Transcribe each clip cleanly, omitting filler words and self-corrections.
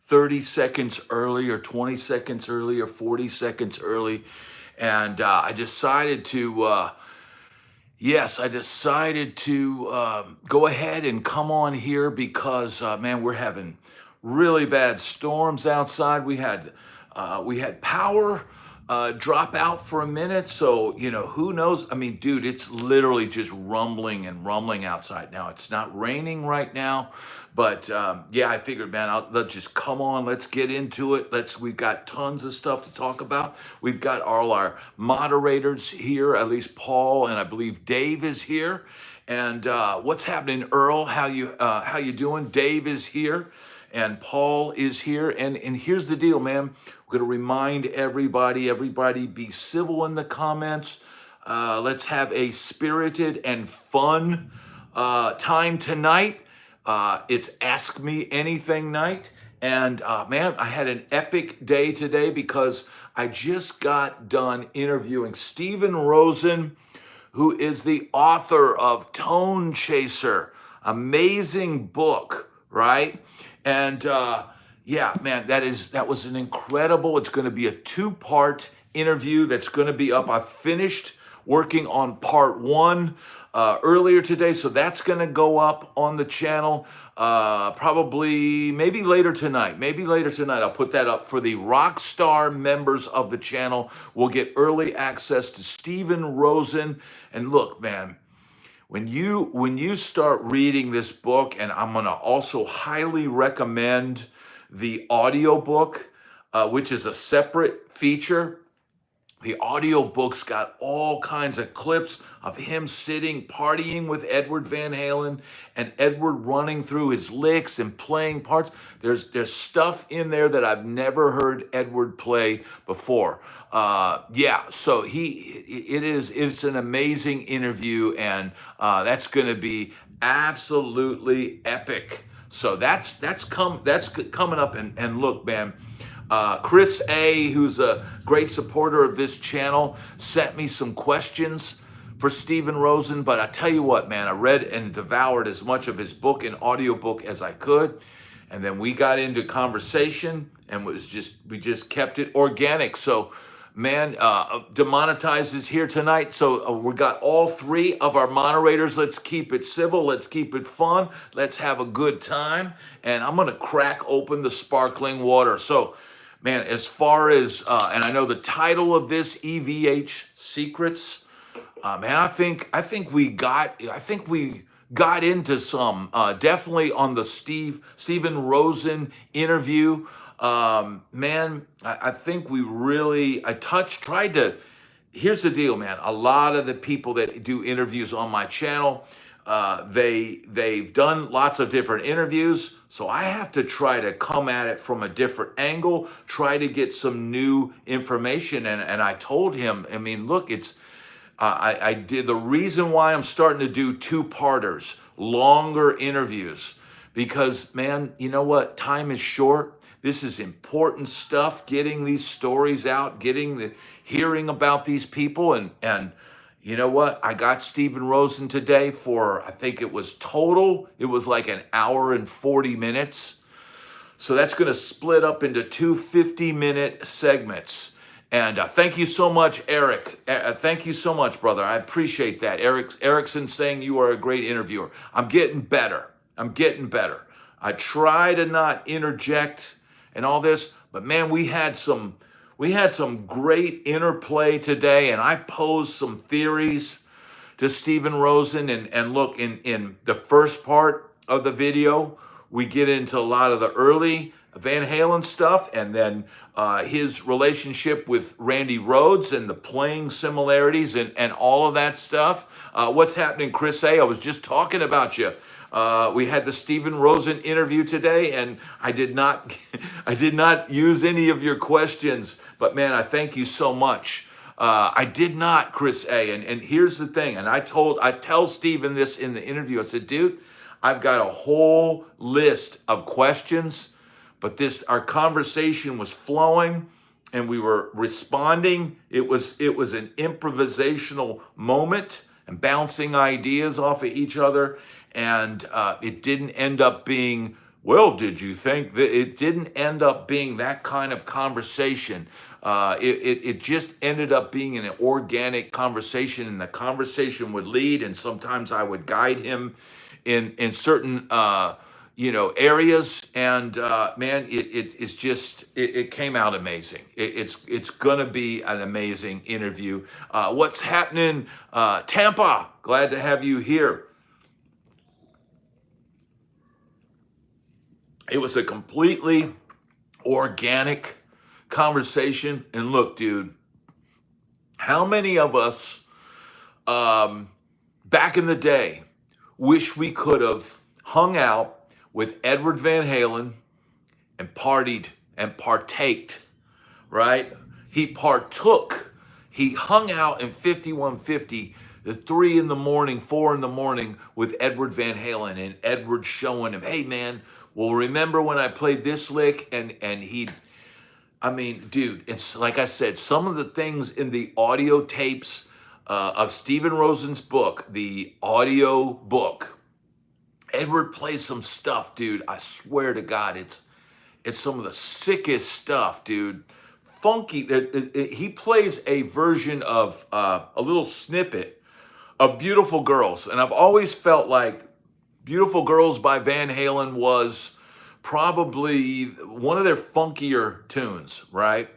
30 seconds early or 20 seconds early or 40 seconds early. And I decided to, yes, I decided to go ahead and come on here because, man, we're having really bad storms outside. We had power drop out for a minute, so who knows? I mean, dude, it's literally just rumbling and rumbling outside now. It's not raining right now, but yeah, I figured, man, let's just come on. Let's get into it. We've got tons of stuff to talk about. We've got all our moderators here, at least Paul, and I believe Dave is here. And what's happening, Earl? How you doing? Dave is here. And Paul is here. And here's the deal, man. We're going to remind everybody be civil in the comments. Let's have a spirited and fun time tonight. It's Ask Me Anything night. And man, I had an epic day today because I just got done interviewing Steven Rosen, who is the author of Tonechaser. Amazing book, right? And yeah, man, that was an incredible. It's going to be a 2-part interview that's going to be up. I finished working on part 1 earlier today, so that's going to go up on the channel probably maybe later tonight. I'll put that up for the Rockstar members of the channel. We'll get early access to Steven Rosen. And look, man, when you start reading this book, and I'm going to also highly recommend the audiobook, which is a separate feature. The audiobook's got all kinds of clips of him sitting, partying with Edward Van Halen, and Edward running through his licks and playing parts. There's stuff in there that I've never heard Edward play before. Yeah, so it's an amazing interview, and that's going to be absolutely epic. So that's coming up, and look, man. Chris A., who's a great supporter of this channel, sent me some questions for Steven Rosen. But I tell you what, man, I read and devoured as much of his book and audiobook as I could. And then we got into conversation, and we just kept it organic. So, man, Demonetized is here tonight. So we got all 3 of our moderators. Let's keep it civil. Let's keep it fun. Let's have a good time. And I'm going to crack open the sparkling water. So, man, as far as, and I know the title of this, EVH Secrets, man, I think we got into some, definitely on the Steven Rosen interview. Man, I think here's the deal, man. A lot of the people that do interviews on my channel, they've done lots of different interviews, so I have to try to come at it from a different angle, try to get some new information. And I told him, I mean, look, I did the reason why I'm starting to do 2-parters, longer interviews, because, man, you know what? Time is short. This is important stuff, getting these stories out, hearing about these people. And you know what? I got Steven Rosen today for, I think it was like an hour and 40 minutes. So that's going to split up into 2 50-minute segments. And thank you so much, Eric. Thank you so much, brother. I appreciate that. Erickson saying you are a great interviewer. I'm getting better. I try to not interject and all this, but man, we had some great interplay today, and I posed some theories to Steven Rosen. And look, in the first part of the video, we get into a lot of the early Van Halen stuff, and then his relationship with Randy Rhoads and the playing similarities and all of that stuff. What's happening, Chris A.? I was just talking about you. We had the Steven Rosen interview today, and I did not use any of your questions, but man, I thank you so much. I did not, Chris A. And here's the thing, and I tell Steven this in the interview. I said, dude, I've got a whole list of questions, but our conversation was flowing, and we were responding. It was an improvisational moment and bouncing ideas off of each other. And it didn't end up being Well, did you think that it didn't end up being that kind of conversation? It just ended up being an organic conversation, and the conversation would lead, and sometimes I would guide him in certain areas. And man, it's just it came out amazing. It's gonna be an amazing interview. What's happening, Tampa? Glad to have you here. It was a completely organic conversation. And look, dude, how many of us back in the day wish we could have hung out with Edward Van Halen and partied and partaked, right? He partook. He hung out in 5150 at 3 in the morning, 4 in the morning with Edward Van Halen, and Edward showing him, hey man, well, remember when I played this lick? And I mean, dude, it's like I said, some of the things in the audio tapes of Steven Rosen's book, the audio book, Edward plays some stuff, dude. I swear to God, it's some of the sickest stuff, dude. Funky. He plays a version of a little snippet of Beautiful Girls. And I've always felt like Beautiful Girls by Van Halen was probably one of their funkier tunes, right?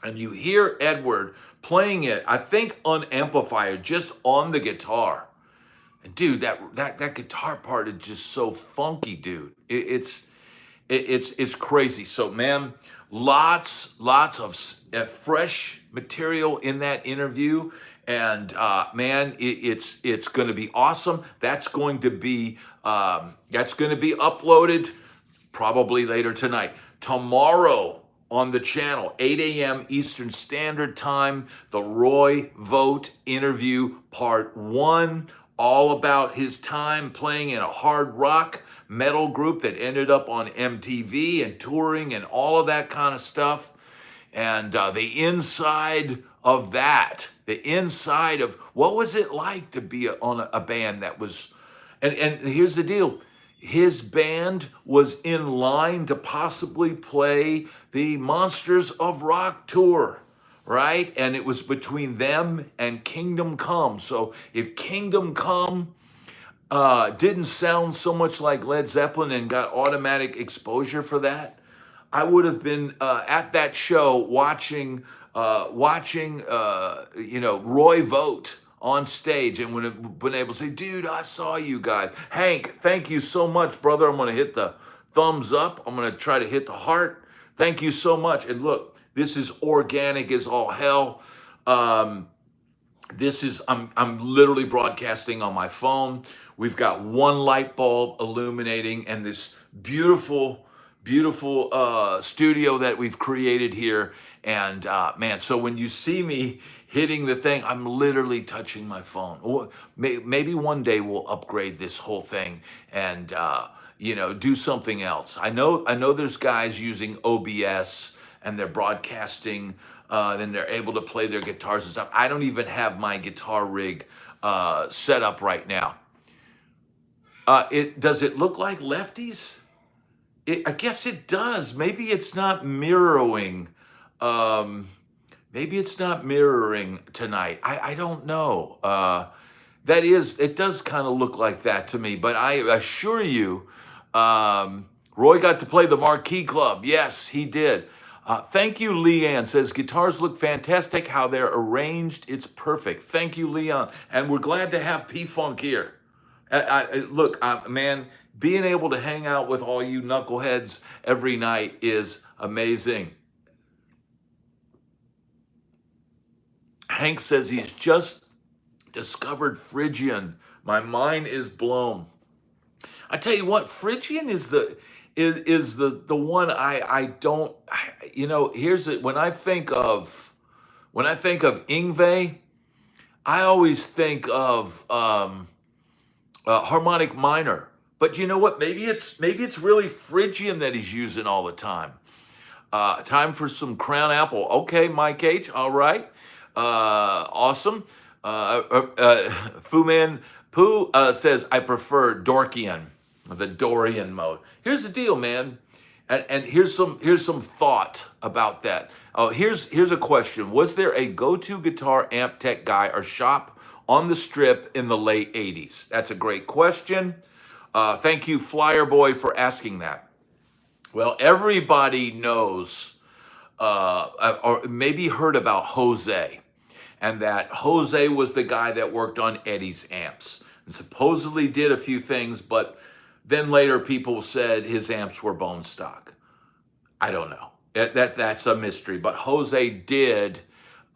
And you hear Edward playing it, I think unamplified, just on the guitar. And dude, that guitar part is just so funky, dude. It's crazy. So man, lots of fresh material in that interview. And man, it's going to be awesome. That's going to be uploaded probably later tonight. Tomorrow on the channel, 8 a.m. Eastern Standard Time, the Roy Vogt interview, part 1, all about his time playing in a hard rock metal group that ended up on MTV and touring and all of that kind of stuff. And the inside of that, the inside of what was it like to be on a band that was, and here's the deal, his band was in line to possibly play the Monsters of Rock tour, right? And it was between them and Kingdom Come. So if Kingdom Come didn't sound so much like Led Zeppelin and got automatic exposure for that, I would have been at that show watching Roy Vogt on stage, and would have been able to say, dude, I saw you guys. Hank, thank you so much, brother. I'm going to hit the thumbs up. I'm going to try to hit the heart. Thank you so much. And look, this is organic as all hell. I'm literally broadcasting on my phone. We've got one light bulb illuminating, and this beautiful studio that we've created here. And man, so when you see me hitting the thing, I'm literally touching my phone. Or maybe one day we'll upgrade this whole thing and do something else. I know there's guys using OBS and they're broadcasting, then they're able to play their guitars and stuff. I don't even have my guitar rig set up right now. Does it look like Lefties? I guess it does. Maybe it's not mirroring. Maybe it's not mirroring tonight. I don't know. It does kind of look like that to me. But I assure you, Roy got to play the Marquee Club. Yes, he did. Thank you, Leanne. Says, guitars look fantastic. How they're arranged, it's perfect. Thank you, Leon. And we're glad to have P-Funk here. Look, man, being able to hang out with all you knuckleheads every night is amazing. Hank says he's just discovered Phrygian. My mind is blown. I tell you what, Phrygian is the one I don't, here's it. When I think of Yngwie, I always think of harmonic minor. But you know what? Maybe it's really Phrygian that he's using all the time. Time for some Crown Apple. Okay, Mike H. All right. Awesome. Fu Man Poo says, I prefer Dorkian. the Dorian mode. Here's the deal, man. And here's some thought about that. Oh, here's a question. Was there a go-to guitar amp tech guy or shop on the Strip in the late 80s? That's a great question. Thank you, Flyer Boy, for asking that. Well, everybody knows or maybe heard about Jose, and that Jose was the guy that worked on Eddie's amps and supposedly did a few things, but then later people said his amps were bone stock. I don't know. That's a mystery, but Jose did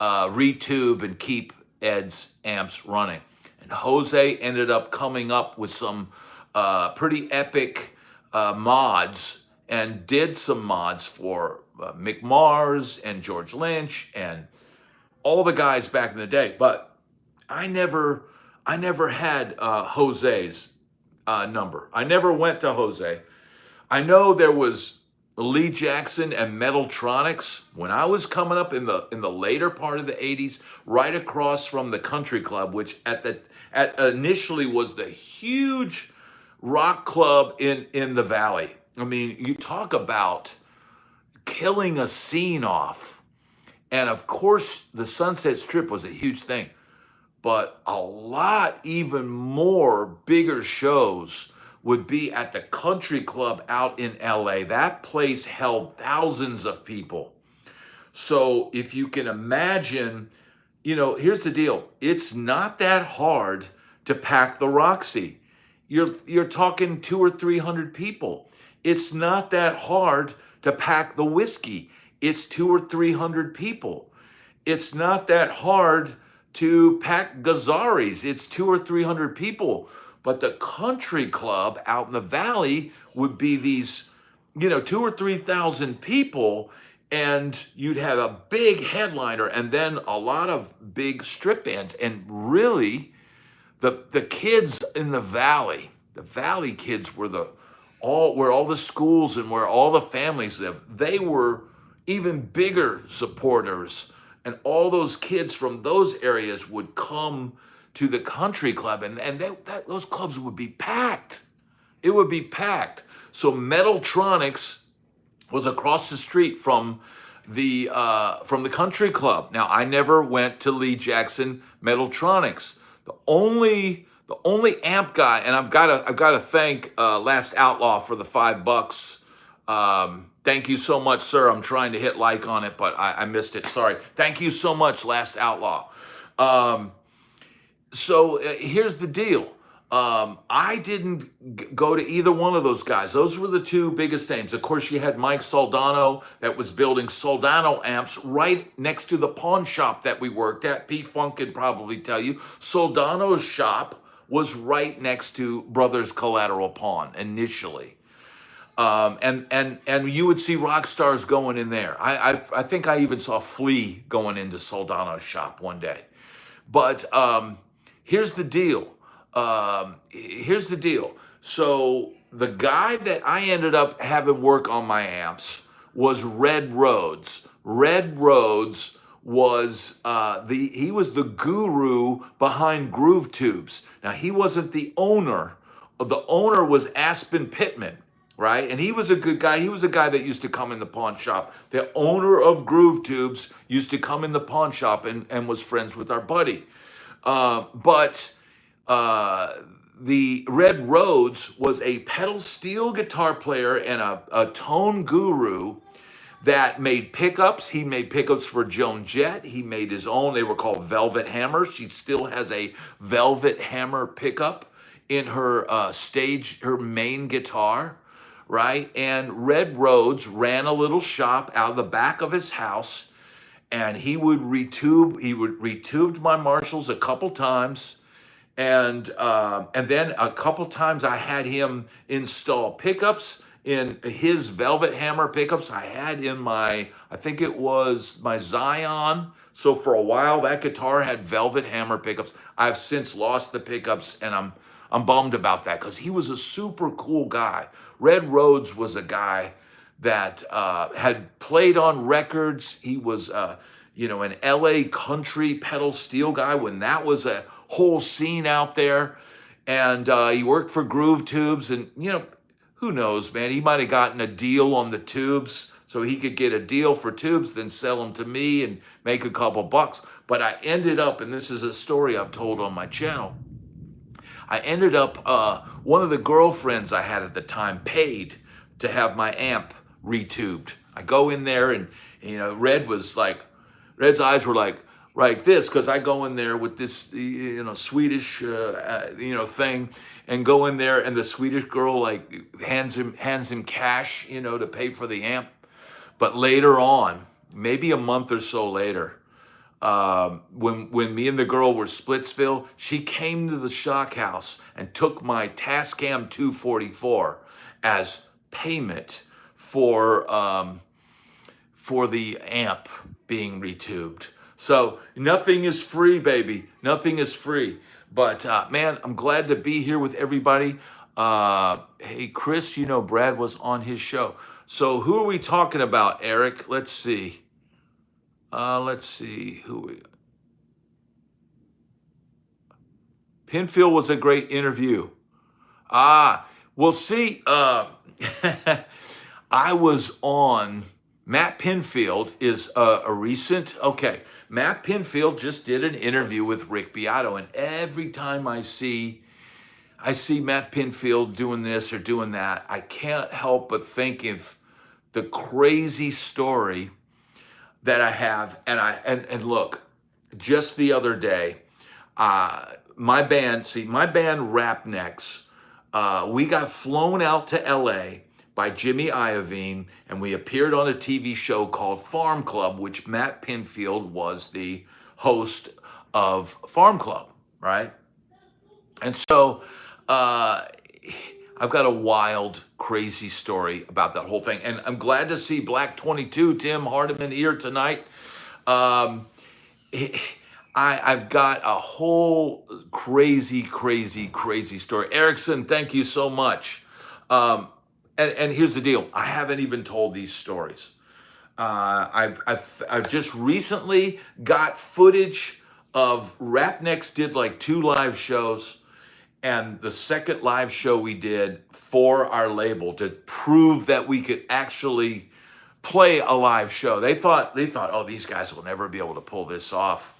retube and keep Ed's amps running. And Jose ended up coming up with some pretty epic mods, and did some mods for Mick Mars and George Lynch and all the guys back in the day. But I never had Jose's number. I never went to Jose. I know there was Lee Jackson and Metaltronics when I was coming up in the later part of the 80s, right across from the Country Club, which initially was the huge rock club in the Valley. I mean, you talk about killing a scene off. And of course, the Sunset Strip was a huge thing. But a lot even more bigger shows would be at the Country Club out in LA. That place held thousands of people. So if you can imagine, here's the deal. It's not that hard to pack the Roxy. You're talking 200 or 300 people. It's not that hard to pack the Whiskey. It's 200 or 300 people. It's not that hard to pack Gazzari's. It's 200 or 300 people. But the Country Club out in the Valley would be these, 2,000 or 3,000 people, and you'd have a big headliner and then a lot of big strip bands. And really, the kids in the Valley kids were where all the schools and where all the families live. They were even bigger supporters, and all those kids from those areas would come to the Country Club, and those clubs would be packed. It would be packed. So Metaltronics was across the street from the Country Club. Now, I never went to Lee Jackson Metaltronics. The only amp guy, and I've got to thank Last Outlaw for the $5. Thank you so much, sir. I'm trying to hit like on it, but I missed it. Sorry. Thank you so much, Last Outlaw. So here's the deal. I didn't go to either one of those guys. Those were the two biggest names. Of course, you had Mike Soldano that was building Soldano amps right next to the pawn shop that we worked at. Pete Funk can probably tell you. Soldano's shop was right next to Brothers Collateral Pawn initially. And you would see rock stars going in there. I think I even saw Flea going into Soldano's shop one day. But here's the deal. So the guy that I ended up having work on my amps was Red Rhodes. Red Rhodes was he was the guru behind Groove Tubes. Now, he wasn't the owner. The owner was Aspen Pittman, right? And he was a good guy. He was a guy that used to come in the pawn shop. The owner of Groove Tubes used to come in the pawn shop and was friends with our buddy. But the Red Rhodes was a pedal steel guitar player and a tone guru that made pickups. He made pickups for Joan Jett. He made his own. They were called Velvet Hammers. She still has a Velvet Hammer pickup in her her main guitar, right? And Red Rhodes ran a little shop out of the back of his house, and he would retube my Marshalls a couple times. And then a couple times I had him install pickups in his Velvet Hammer pickups. I had in I think it was my Zion. So for a while, that guitar had Velvet Hammer pickups. I've since lost the pickups, and I'm bummed about that because he was a super cool guy. Red Rhodes was a guy that had played on records. He was, an LA country pedal steel guy when that was a whole scene out there. and he worked for Groove Tubes, and you know, who knows, man? He might have gotten a deal on the tubes, so he could get a deal for tubes, then sell them to me and make a couple bucks. But I ended up, and this is a story I've told on my channel, I ended up, one of the girlfriends I had at the time paid to have my amp retubed. I go in there and, you know, Red's eyes were like this, because I go in there with this, you know, Swedish, you know, thing, and go in there, and the Swedish girl like hands him cash, you know, to pay for the amp. But later on, maybe a month or so later, when me and the girl were Splitsville, she came to the Shock House and took my Tascam 244 as payment for the amp being retubed. So nothing is free, baby. Nothing is free. But man, I'm glad to be here with everybody. Hey, Chris, you know Brad was on his show. So who are we talking about, Eric? Let's see. Who Pinfield was a great interview. Well, see, I was on, Matt Pinfield is a recent, okay, Matt Pinfield just did an interview with Rick Beato, and every time I see Matt Pinfield doing this or doing that, I can't help but think of the crazy story that I have. And look, just the other day, my band RapNex, we got flown out to LA by Jimmy Iovine, and we appeared on a TV show called Farm Club, which Matt Pinfield was the host of Farm Club, right? And so I've got a wild, crazy story about that whole thing. And I'm glad to see Black 22, Tim Hardiman, here tonight. I've got a whole crazy story. Erickson, thank you so much. And here's the deal. I haven't even told these stories. I've just recently got footage of RapNex did like 2 live shows, and the second live show we did for our label to prove that we could actually play a live show. They thought, oh, these guys will never be able to pull this off.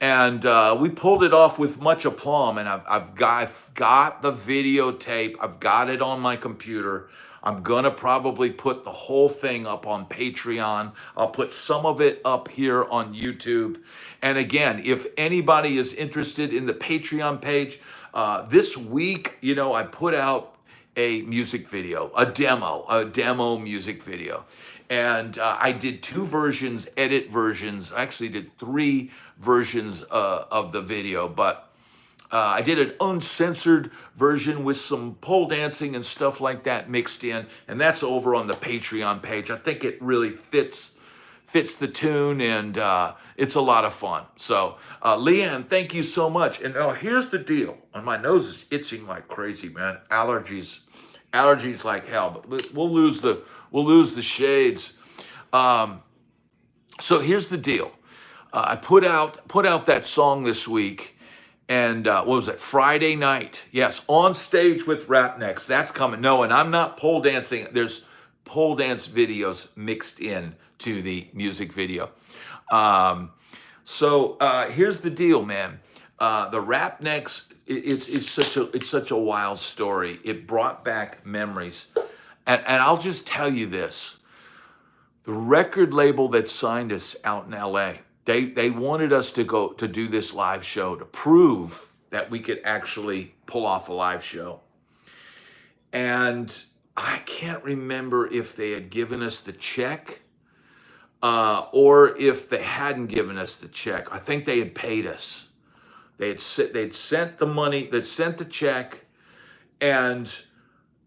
And we pulled it off with much aplomb, and I've got the videotape. I've got it on my computer. I'm gonna probably put the whole thing up on Patreon. I'll put some of it up here on YouTube. And again, if anybody is interested in the Patreon page, this week, you know, I put out a music video, a demo music video. And I did 2 versions, edit versions. I actually did 3 versions of the video, but I did an uncensored version with some pole dancing and stuff like that mixed in, and that's over on the Patreon page. I think it really fits the tune, and it's a lot of fun. So, Leanne, thank you so much. And now here's the deal. And my nose is itching like crazy, man. Allergies like hell. But we'll lose the shades. So here's the deal. I put out that song this week, and what was it? Friday night. Yes, on stage with RapNex. That's coming. No, and I'm not pole dancing. There's pole dance videos mixed in to the music video. So here's the deal, man. The RapNex, it's such a wild story. It brought back memories, and I'll just tell you this: the record label that signed us out in LA, they wanted us to go to do this live show to prove that we could actually pull off a live show. And I can't remember if they had given us the check or if they hadn't given us the check. I think they had paid us. They'd sent the money, they'd sent the check, and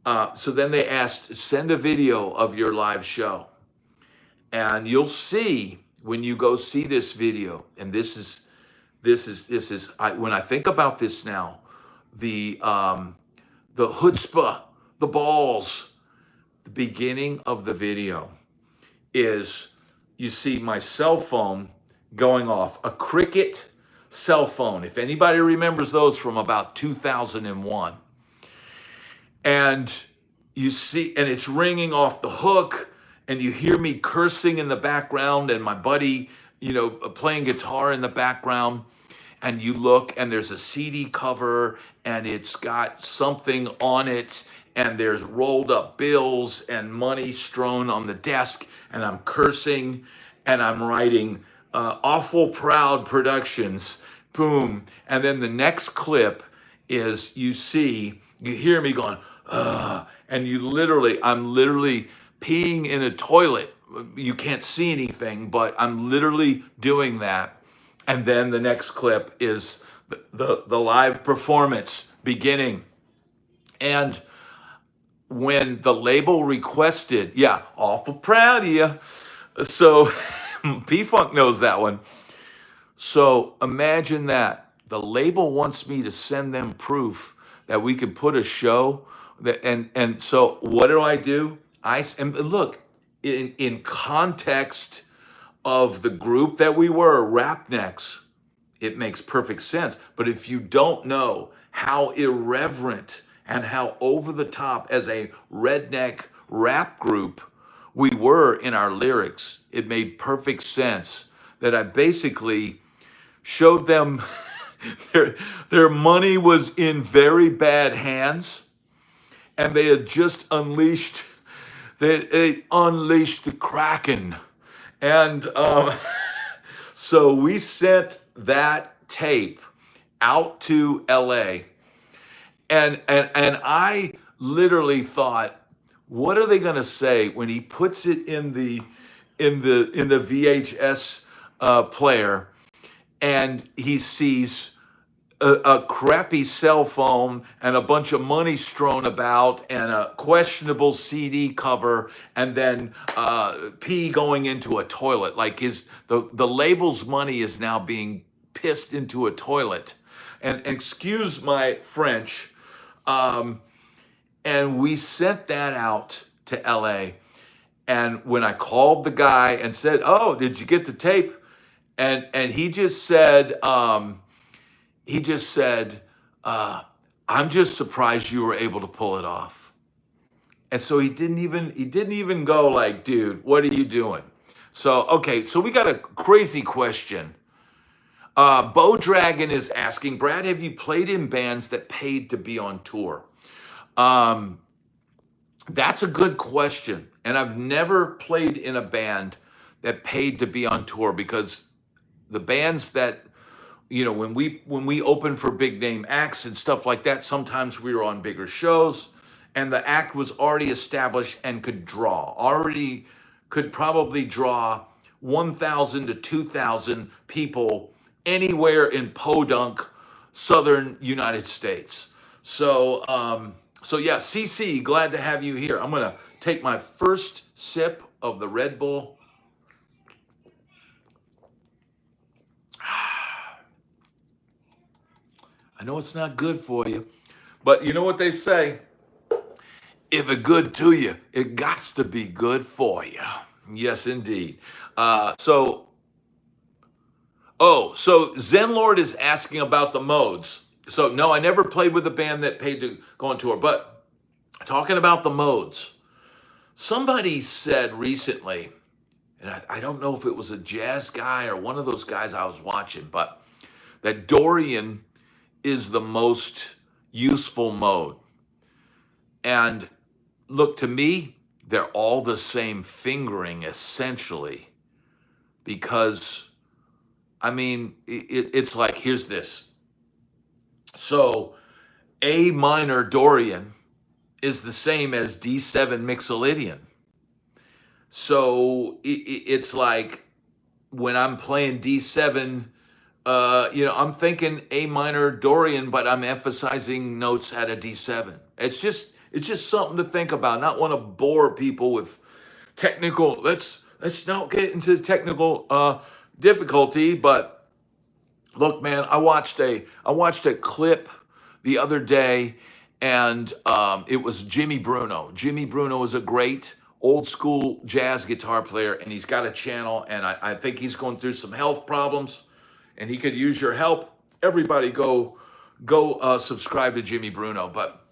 so then they asked, send a video of your live show. And you'll see when you go see this video, and this is when I think about this now, the chutzpah, the balls, the beginning of the video is, you see my cell phone going off, a cricket cell phone. If anybody remembers those from about 2001. And you see, and it's ringing off the hook, and you hear me cursing in the background, and my buddy, playing guitar in the background. And you look, and there's a CD cover, and it's got something on it, and there's rolled up bills and money strewn on the desk, and I'm cursing, and I'm writing Awful Proud Productions, boom. And then the next clip is you hear me going, and I'm literally peeing in a toilet. You can't see anything, but I'm literally doing that. And then the next clip is the live performance beginning. And when the label requested, yeah, awful proud of you. So P-Funk knows that one. So imagine that. The label wants me to send them proof that we could put a show. And so what do? And look, in context of the group that we were, RapNex, it makes perfect sense. But if you don't know how irreverent and how over the top as a redneck rap group we were in our lyrics, it made perfect sense that I basically showed them their money was in very bad hands, and they had just unleashed the Kraken. And so we sent that tape out to LA, and I literally thought, what are they going to say when he puts it in the VHS player, and he sees a crappy cell phone and a bunch of money strewn about and a questionable CD cover, and then pee going into a toilet. Like the label's money is now being pissed into a toilet. And excuse my French. And we sent that out to LA. And when I called the guy and said, "Oh, did you get the tape?" And he just said, I'm just surprised you were able to pull it off. And so he didn't even go like, dude, what are you doing? So, okay, so we got a crazy question. Bo Dragon is asking, Brad, have you played in bands that paid to be on tour? That's a good question. And I've never played in a band that paid to be on tour, because the bands that, when we opened for big name acts and stuff like that, sometimes we were on bigger shows, and the act was already established and could probably draw 1,000 to 2,000 people anywhere in podunk, southern United States. So yeah, CC, glad to have you here. I'm gonna take my first sip of the Red Bull. I know it's not good for you, but you know what they say? If it's good to you, it gots to be good for you. Yes, indeed. So Zen Lord is asking about the modes. So no, I never played with a band that paid to go on tour, but talking about the modes, somebody said recently, and I don't know if it was a jazz guy or one of those guys I was watching, but that Dorian is the most useful mode. And look, to me, they're all the same fingering essentially, because it's like, here's this. So A minor Dorian is the same as D7 Mixolydian. So it's like when I'm playing D7, I'm thinking A minor Dorian, but I'm emphasizing notes at a D7. It's just something to think about. Not want to bore people with technical. Let's not get into technical difficulty. But look, man, I watched a clip the other day, and it was Jimmy Bruno. Jimmy Bruno is a great old school jazz guitar player, and he's got a channel, and I think he's going through some health problems. and he could use your help. Everybody go subscribe to Jimmy Bruno. But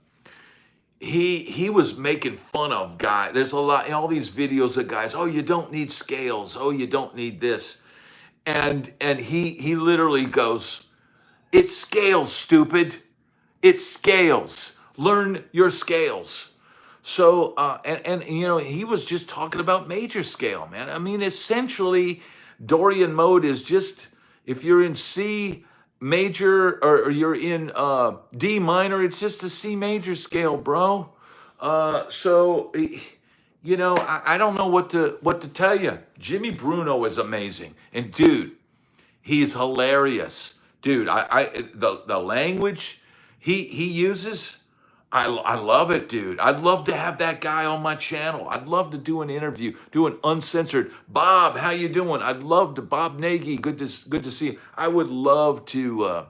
he was making fun of guys. There's a lot in all these videos of guys. Oh, you don't need scales. Oh, you don't need this. And he literally goes, it's scales, stupid. It's scales. Learn your scales. So and you know, he was just talking about major scale, man. I mean, essentially, Dorian mode is just if you're in C major or you're in D minor, it's just a C major scale, bro. So you know, I don't know what to tell you. Jimmy Bruno is amazing, and dude, he's hilarious, dude. The language he uses. I love it, dude. I'd love to have that guy on my channel. I'd love to do an interview, do an uncensored. Bob, how you doing? I'd love to. Bob Nagy, good to see you. I would love to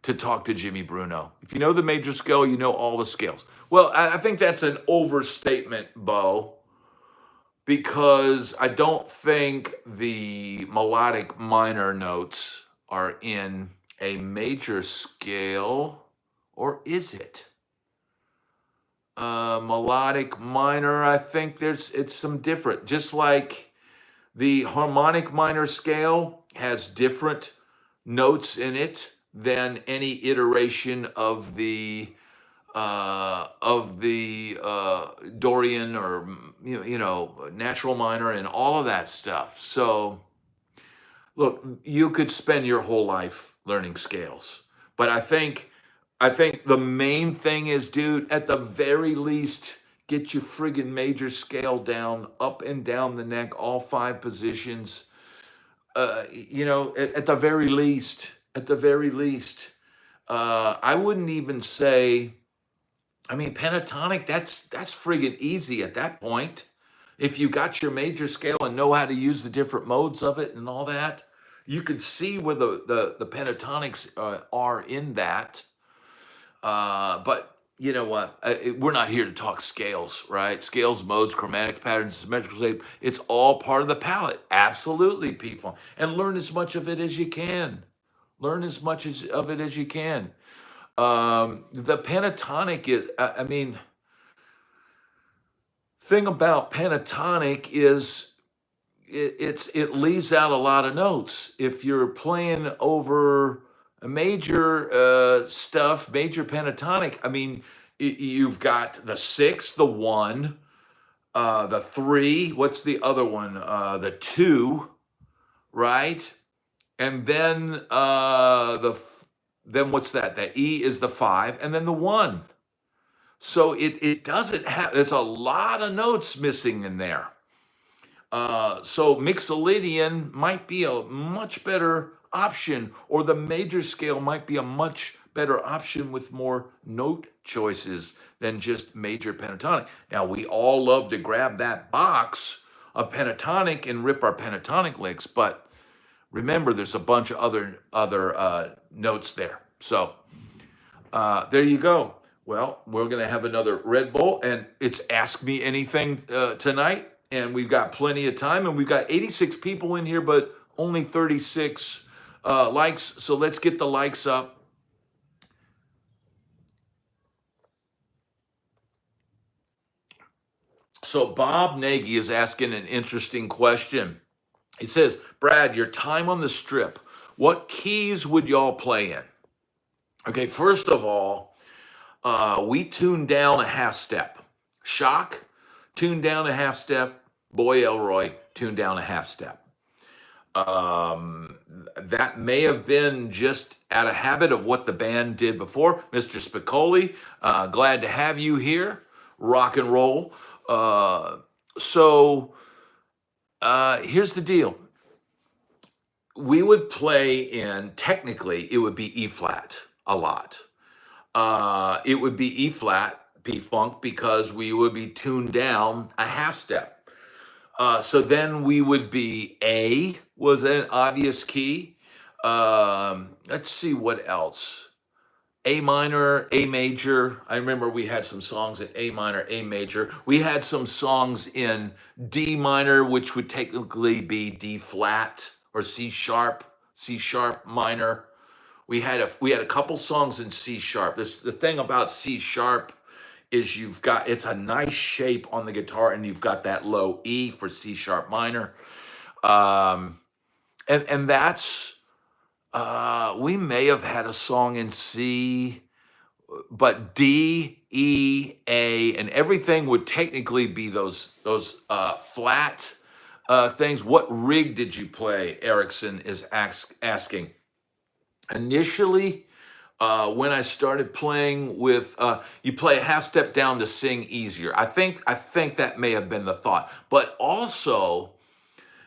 talk to Jimmy Bruno. If you know the major scale, you know all the scales. Well, I think that's an overstatement, Bo, because I don't think the melodic minor notes are in a major scale, or is it? Melodic minor, I think it's some different. Just like the harmonic minor scale has different notes in it than any iteration of the Dorian or you know natural minor and all of that stuff. So look, you could spend your whole life learning scales, but I think the main thing is, dude, at the very least, get your friggin' major scale down, up and down the neck, all 5 positions. You know, at the very least, I wouldn't even say. I mean, pentatonic. That's friggin' easy at that point. If you got your major scale and know how to use the different modes of it and all that, you can see where the pentatonics are in that. But you know what? We're not here to talk scales, right? Scales, modes, chromatic patterns, symmetrical shape. It's all part of the palette. Absolutely, people. And learn as much of it as you can. Learn as much of it as you can. The pentatonic is, I mean, thing about pentatonic is it leaves out a lot of notes. If you're playing over a major stuff, major pentatonic, I mean, you've got the 6, the 1, the 3, what's the other one? The 2, right? And then then what's that? The E is the 5, and then the 1. So it doesn't have, there's a lot of notes missing in there. So Mixolydian might be a much better option, or the major scale might be a much better option with more note choices than just major pentatonic. Now, we all love to grab that box of pentatonic and rip our pentatonic licks, but remember, there's a bunch of other notes there. So there you go. Well, we're going to have another Red Bull, and it's Ask Me Anything tonight. And we've got plenty of time, and we've got 86 people in here, but only 36 likes. So let's get the likes up. So Bob Nagy is asking an interesting question. He says, Brad, your time on the strip, what keys would y'all play in? Okay, first of all, we tuned down a half step. Shock, tuned down a half step. Boy Elroy, tuned down a half step. That may have been just out of habit of what the band did before. Mr. Spicoli, glad to have you here. Rock and roll. So here's the deal. We would play in, technically, it would be E flat a lot. It would be E flat, P-Funk, because we would be tuned down a half step. So then we would be A was an obvious key. Let's see what else. A minor, A major. I remember we had some songs in A minor, A major. We had some songs in D minor, which would technically be D flat or C sharp, C sharp minor. We had a couple songs in C sharp. The thing about C sharp is it's a nice shape on the guitar, and you've got that low E for C sharp minor. Um, and that's we may have had a song in C, but D, E, A, and everything would technically be those flat things. What rig did you play? Erickson is asking. Initially, when I started playing with, you play a half step down to sing easier. I think that may have been the thought, but also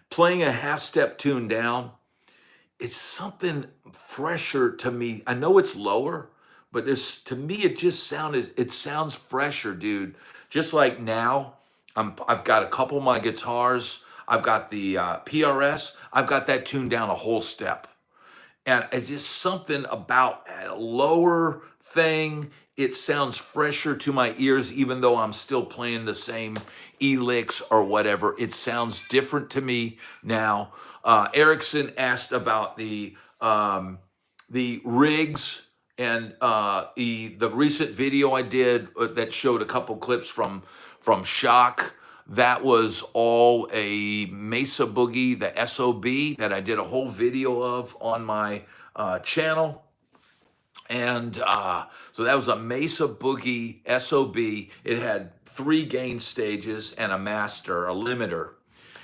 playing a half step tune down, it's something fresher to me. I know it's lower, but to me it sounds fresher, dude. Just like now, I've got a couple of my guitars. I've got the PRS. I've got that tuned down a whole step. And it's just something about a lower thing. It sounds fresher to my ears, even though I'm still playing the same E licks or whatever. It sounds different to me now. Erickson asked about the rigs and the recent video I did that showed a couple clips from Shock. That was all a Mesa Boogie, the SOB, that I did a whole video of on my channel. And so that was a Mesa Boogie SOB. It had 3 gain stages and a master, a limiter.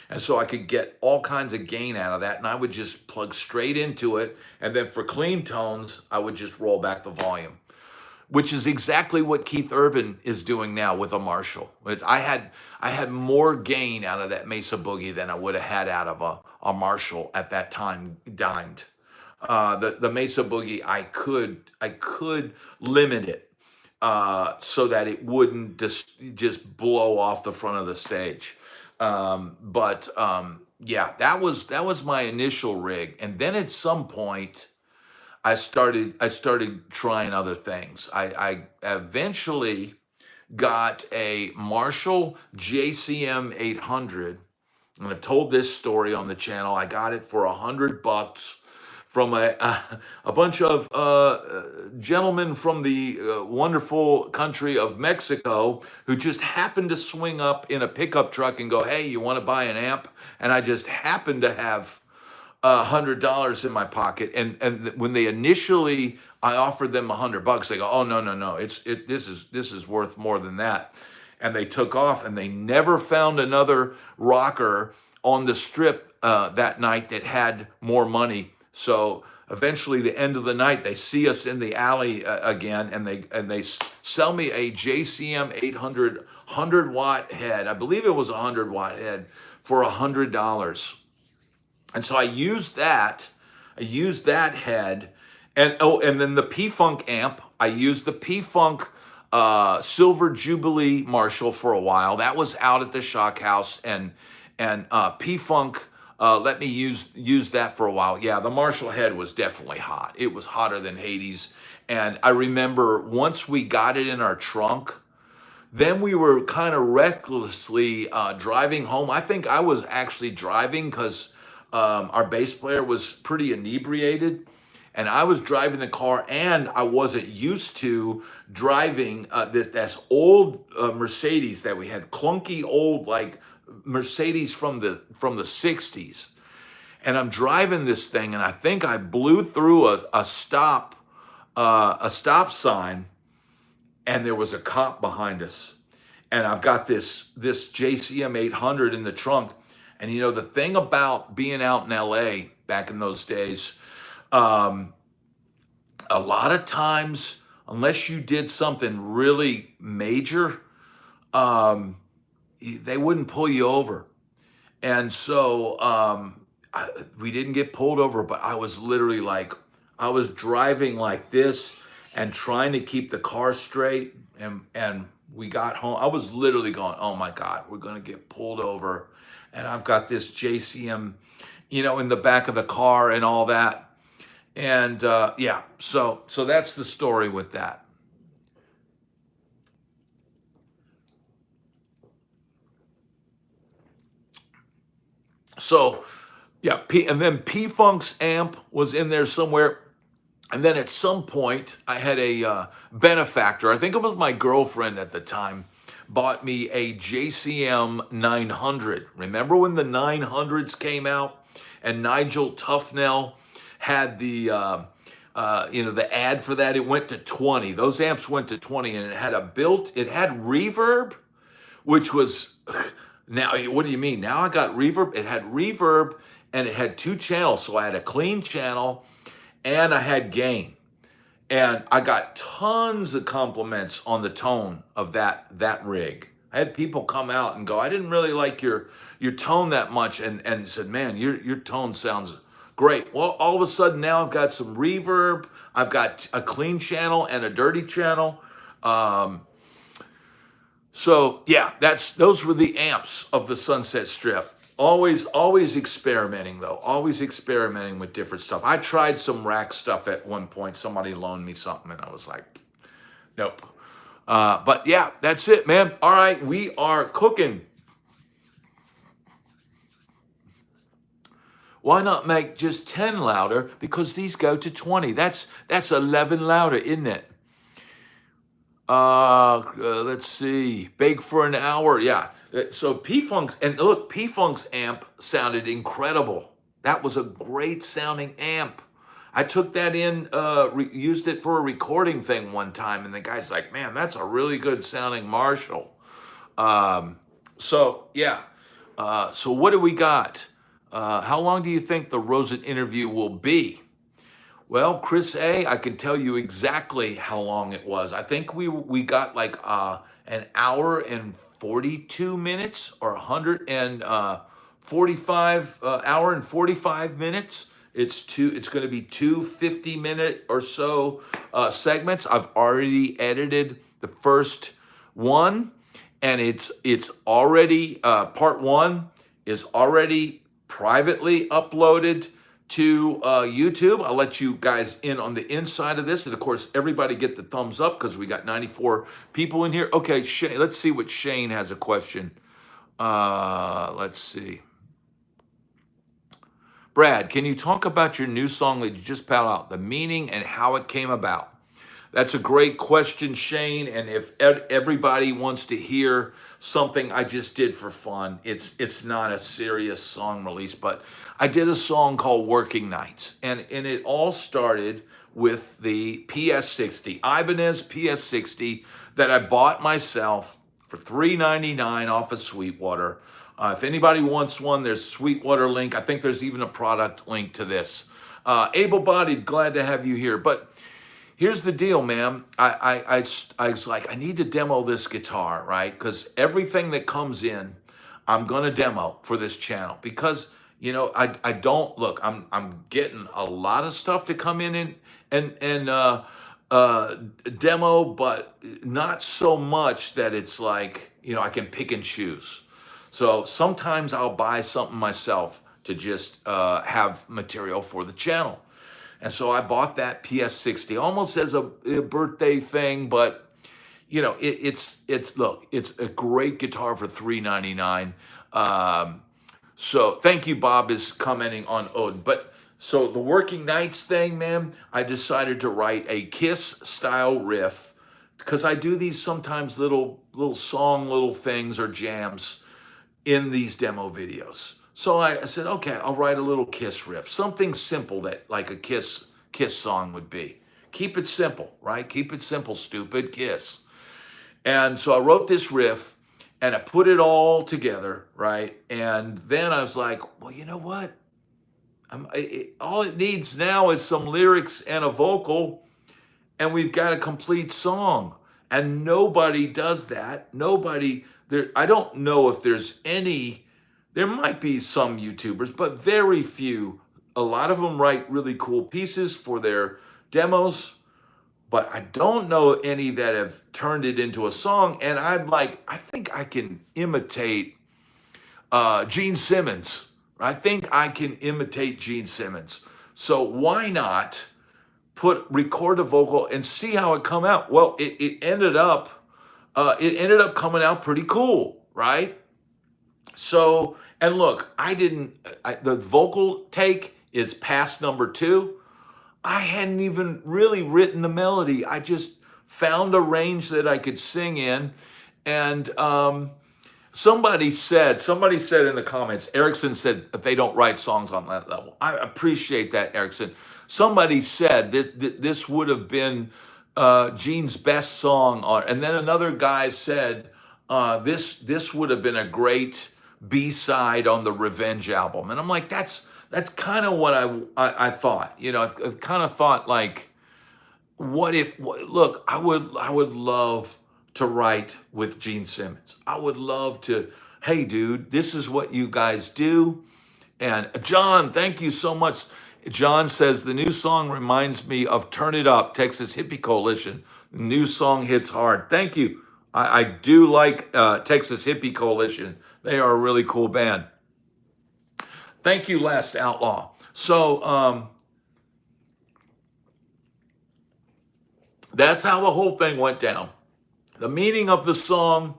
And so I could get all kinds of gain out of that, and I would just plug straight into it. And then for clean tones, I would just roll back the volume, which is exactly what Keith Urban is doing now with a Marshall. I had more gain out of that Mesa Boogie than I would have had out of a Marshall at that time, dimed. The Mesa Boogie, I could limit it so that it wouldn't just blow off the front of the stage. But yeah, that was my initial rig, and then at some point, I started trying other things. I eventually got a Marshall JCM 800, and I've told this story on the channel. I got it for $100 from a bunch of gentlemen from the wonderful country of Mexico who just happened to swing up in a pickup truck and go, "Hey, you want to buy an amp?" And I just happened to have $100 in my pocket, and when they initially, I offered them $100, they go, "Oh, no, no, no, this is worth more than that," and they took off, and they never found another rocker on the strip that night that had more money. So eventually, the end of the night, they see us in the alley again, and they sell me a JCM 800 100-watt head. I believe it was a 100-watt head for $100. And so I used that head, and then the P-Funk amp. I used the P-Funk Silver Jubilee Marshall for a while. That was out at the Shock House, and P-Funk let me use that for a while. Yeah, the Marshall head was definitely hot. It was hotter than Hades. And I remember once we got it in our trunk, then we were kind of recklessly driving home. I think I was actually driving because our bass player was pretty inebriated, and I was driving the car, and I wasn't used to driving this old Mercedes that we had, clunky old like Mercedes from the 60s. And I'm driving this thing, and I think I blew through a stop sign, and there was a cop behind us. And I've got this JCM 800 in the trunk. And you know, the thing about being out in LA back in those days, a lot of times, unless you did something really major, they wouldn't pull you over. And so we didn't get pulled over, but I was literally like, I was driving like this and trying to keep the car straight. And we got home. I was literally going, "Oh my God, we're going to get pulled over." And I've got this JCM, in the back of the car and all that. And yeah, so that's the story with that. So Yeah, and then P-Funk's amp was in there somewhere. And then at some point, I had a benefactor, I think it was my girlfriend at the time, bought me a JCM 900. Remember when the 900s came out and Nigel Tufnell had the, the ad for that? It went to 20. Those amps went to 20 and it had reverb, which was, now, what do you mean? Now I got reverb. It had reverb and it had two channels. So I had a clean channel and I had gain. And I got tons of compliments on the tone of that rig. I had people come out and go, I didn't really like your tone that much, and said, man, your tone sounds great. Well, all of a sudden now I've got some reverb, I've got a clean channel and a dirty channel. So yeah, those were the amps of the Sunset Strip. Always experimenting though. Always experimenting with different stuff. I tried some rack stuff at one point. Somebody loaned me something and I was like, nope. But yeah, that's it, man. All right, we are cooking. Why not make just 10 louder? Because these go to 20. That's 11 louder, isn't it? Let's see. Bake for an hour. Yeah. So P-Funk's, and look, P-Funk's amp sounded incredible. That was a great sounding amp. I took that in, used it for a recording thing one time, and the guy's like, man, that's a really good sounding Marshall. So yeah. So what do we got? How long do you think the Rosen interview will be? Well, Chris A., I can tell you exactly how long it was. I think we got like an hour and 42 minutes or 145 hour and 45 minutes. It's going to be two 50-minute or so segments. I've already edited the first one, and it's already part one is already privately uploaded to YouTube. I'll let you guys in on the inside of this. And of course, everybody get the thumbs up because we got 94 people in here. Okay, Shane, let's see what Shane has a question. Let's see. Brad, can you talk about your new song that you just put out, the meaning and how it came about? That's a great question, Shane. And if everybody wants to hear something I just did for fun, it's not a serious song release, but I did a song called Working Nights. And it all started with the PS60, Ibanez PS60 that I bought myself for $3.99 off of Sweetwater. If anybody wants one, there's Sweetwater link. I think there's even a product link to this. Able-bodied, glad to have you here. But here's the deal, man. I was like, I need to demo this guitar, right? Because everything that comes in, I'm gonna demo for this channel. Because I don't look. I'm getting a lot of stuff to come in and demo, but not so much that it's like I can pick and choose. So sometimes I'll buy something myself to just have material for the channel. And so I bought that PS60 almost as a birthday thing, but it's a great guitar for $3.99. So thank you, Bob is commenting on Odin. But so the Working Nights thing, man, I decided to write a Kiss style riff because I do these sometimes little song, little things or jams in these demo videos. So I said, okay, I'll write a little Kiss riff, something simple that like a Kiss song would be. Keep it simple, right? Keep it simple, stupid, Kiss. And so I wrote this riff and I put it all together, right? And then I was like, well, you know what? All it needs now is some lyrics and a vocal, and we've got a complete song. And nobody does that. Nobody, I don't know if there's any. There might be some YouTubers, but very few. A lot of them write really cool pieces for their demos, but I don't know any that have turned it into a song. And I'm like, I think I can imitate Gene Simmons. I think I can imitate Gene Simmons. So why not record a vocal and see how it come out? Well, it ended up coming out pretty cool, right? So, And look, the vocal take is past number 2. I hadn't even really written the melody. I just found a range that I could sing in. And somebody said in the comments, Erickson said that they don't write songs on that level. I appreciate that, Erickson. Somebody said this would have been Gene's best song on, and then another guy said this would have been a great B-side on the Revenge album. And I'm like, that's kind of what I thought. I've kind of thought, like, look, I would love to write with Gene Simmons. I would love to, hey dude, this is what you guys do. And John, thank you so much. John says the new song reminds me of Turn It Up, Texas Hippie Coalition. The new song hits hard. Thank you. I do like Texas Hippie Coalition. They are a really cool band. Thank you, Last Outlaw. So that's how the whole thing went down. The meaning of the song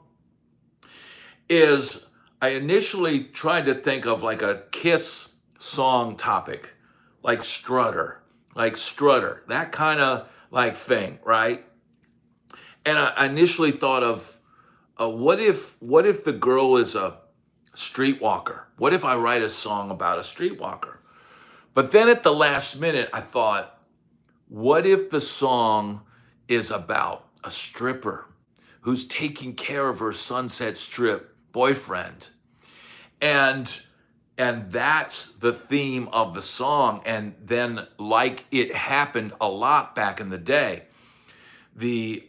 is, I initially tried to think of like a Kiss song topic, like Strutter, that kind of like thing, right? And I initially thought of, what if the girl is a streetwalker? What if I write a song about a streetwalker? But then at the last minute, I thought, what if the song is about a stripper who's taking care of her Sunset Strip boyfriend? And that's the theme of the song. And then, like it happened a lot back in the day, the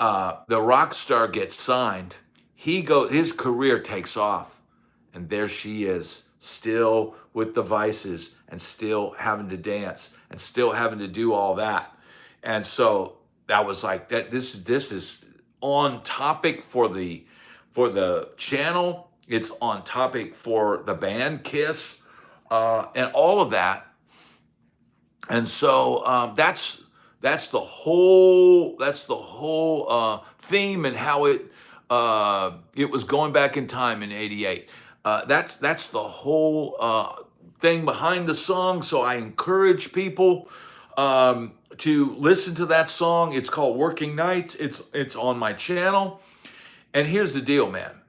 rock star gets signed. His career takes off, and there she is, still with the vices and still having to dance and still having to do all that. And so that was like that. This is on topic for the channel. It's on topic for the band Kiss, and all of that. And so that's the whole theme, and how it was going back in time in '88. That's the whole thing behind the song. So I encourage people to listen to that song. It's called Working Nights. It's on my channel. And here's the deal, man.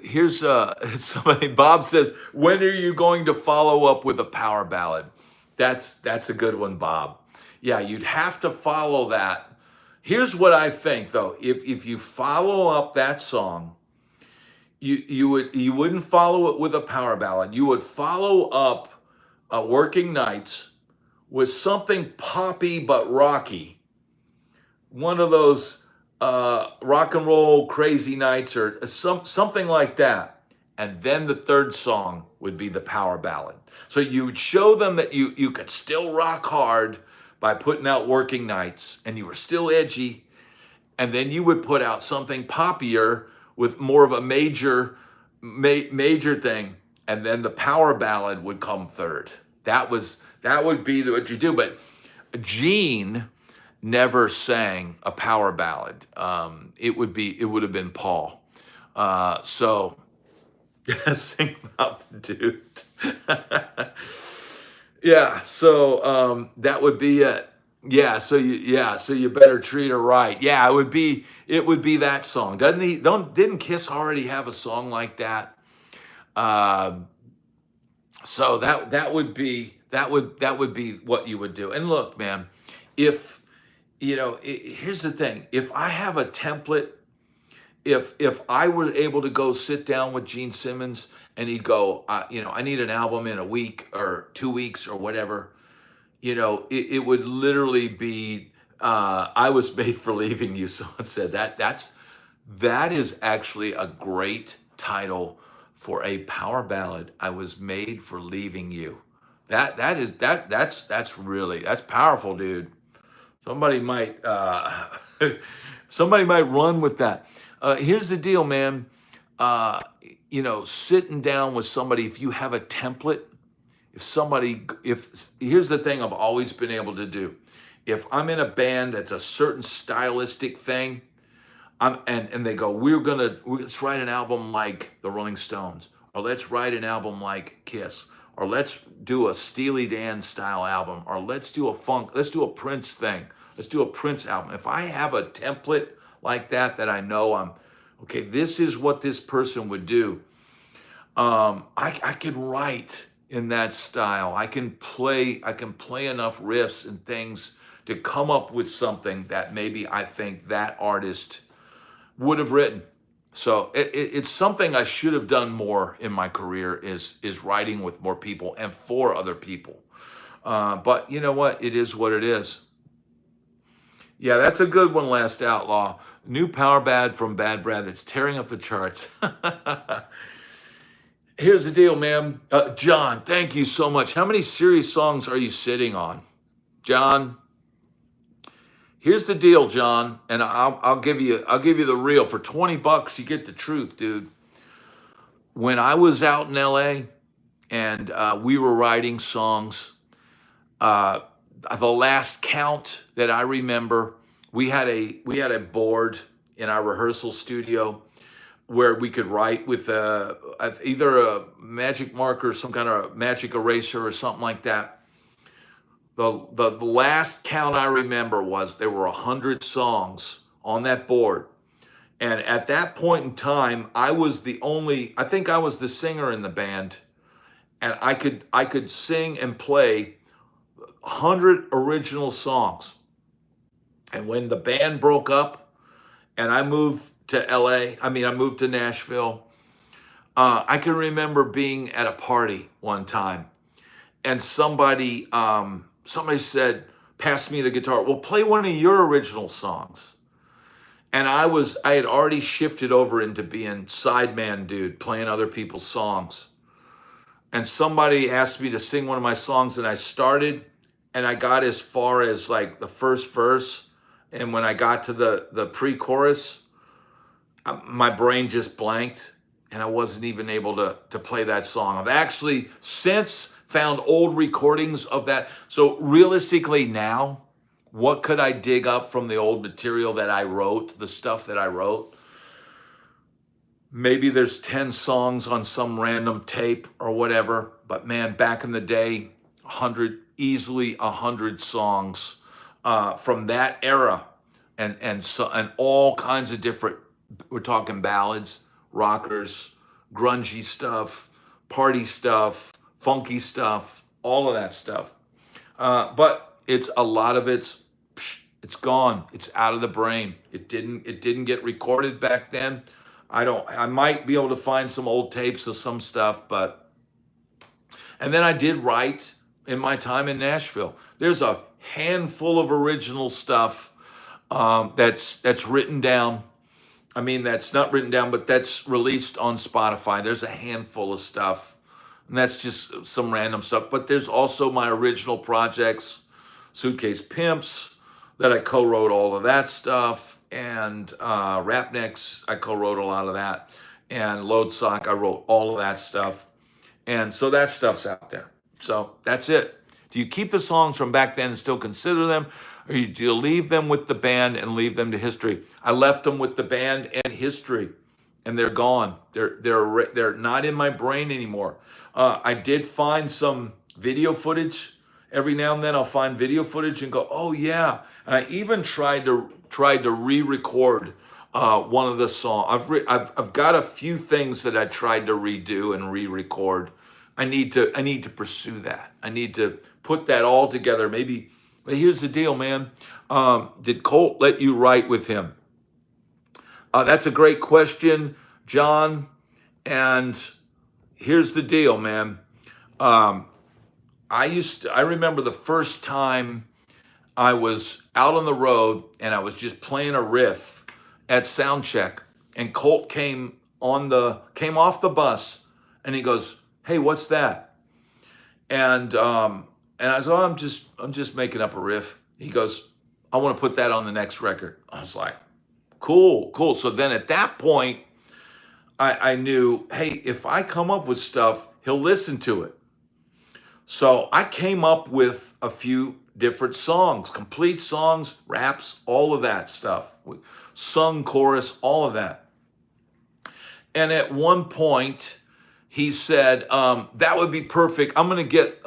Here's somebody. Bob says, when are you going to follow up with a power ballad? That's a good one, Bob. Yeah, you'd have to follow that. Here's what I think, though. If you follow up that song, you wouldn't follow it with a power ballad. You would follow up Working Nights with something poppy but rocky. One of those rock and roll crazy nights, or something like that. And then the third song would be the power ballad. So you would show them that you could still rock hard by putting out Working Nights, and you were still edgy. And then you would put out something poppier with more of a major thing. And then the power ballad would come third. That would be what you do. But Gene never sang a power ballad. It would have been Paul. So sing about the dude. Yeah. So that would be it. Yeah. So you better treat her right. Yeah. It would be that song. Didn't Kiss already have a song like that? So that would be what you would do. And look, man, here's the thing. If I have a template, if I were able to go sit down with Gene Simmons and he'd go, I need an album in a week or 2 weeks or whatever, it would literally be, I was made for leaving you. Someone said that is actually a great title for a power ballad. I was made for leaving you. That's powerful, dude. Somebody might run with that. Here's the deal, man. Sitting down with somebody, if you have a template, here's the thing I've always been able to do. If I'm in a band that's a certain stylistic thing, and they go, let's write an album like the Rolling Stones, or let's write an album like Kiss, or let's do a Steely Dan style album, or let's do a Prince thing. Let's do a Prince album. If I have a template like that I know okay, this is what this person would do. I can write in that style. I can play enough riffs and things to come up with something that maybe I think that artist would have written. So it's something I should have done more in my career is writing with more people and for other people. But you know what? It is what it is. Yeah, that's a good one, Last Outlaw. New power ballad from Bad Brad that's tearing up the charts. Here's the deal, man. John, thank you so much. How many serious songs are you sitting on? John, here's the deal, John, and I'll give you the real. For $20, you get the truth, dude. When I was out in LA and we were writing songs, the last count that I remember, we had a board in our rehearsal studio where we could write with either a magic marker, some kind of magic eraser or something like that. The last count I remember was there were 100 songs on that board. And at that point in time, I think I was the singer in the band. And I could sing and play 100 original songs. And when the band broke up and I moved to I moved to Nashville, I can remember being at a party one time and somebody said, pass me the guitar. Well, play one of your original songs. And I had already shifted over into being sideman dude, playing other people's songs. And somebody asked me to sing one of my songs and I started and I got as far as like the first verse. And when I got to the pre-chorus, my brain just blanked and I wasn't even able to play that song. I've actually since found old recordings of that. So realistically now, what could I dig up from the old material that I wrote, the stuff that I wrote? Maybe there's 10 songs on some random tape or whatever. But man, back in the day, easily 100 songs from that era. And all kinds of different, we're talking ballads, rockers, grungy stuff, party stuff, funky stuff, all of that stuff. But a lot of it's gone. It's out of the brain. It didn't get recorded back then. I might be able to find some old tapes of some stuff, and then I did write in my time in Nashville. There's a handful of original stuff that's written down. I mean, that's not written down, but that's released on Spotify. There's a handful of stuff, and that's just some random stuff. But there's also my original projects, Suitcase Pimps, that I co-wrote all of that stuff, and RapNex, I co-wrote a lot of that, and Load Sock, I wrote all of that stuff. And so that stuff's out there. So that's it. Do you keep the songs from back then and still consider them? Or do you leave them with the band and leave them to history? I left them with the band and history, and they're gone. They're not in my brain anymore. I did find some video footage. Every now and then I'll find video footage and go, oh yeah. And I even tried to re-record one of the songs. I've got a few things that I tried to redo and re-record. I need to pursue that. I need to put that all together. Maybe. But here's the deal, man. Did Colt let you write with him? That's a great question, John. And here's the deal, man. I remember the first time I was out on the road and I was just playing a riff at soundcheck, and Colt came off the bus and he goes, "Hey, what's that?" And I was, "Oh, I'm just making up a riff." He goes, "I want to put that on the next record." I was like, cool. So then at that point, I knew, hey, if I come up with stuff, he'll listen to it. So I came up with a few different songs, complete songs, raps, all of that stuff, sung chorus, all of that. And at one point, he said, that would be perfect. I'm gonna get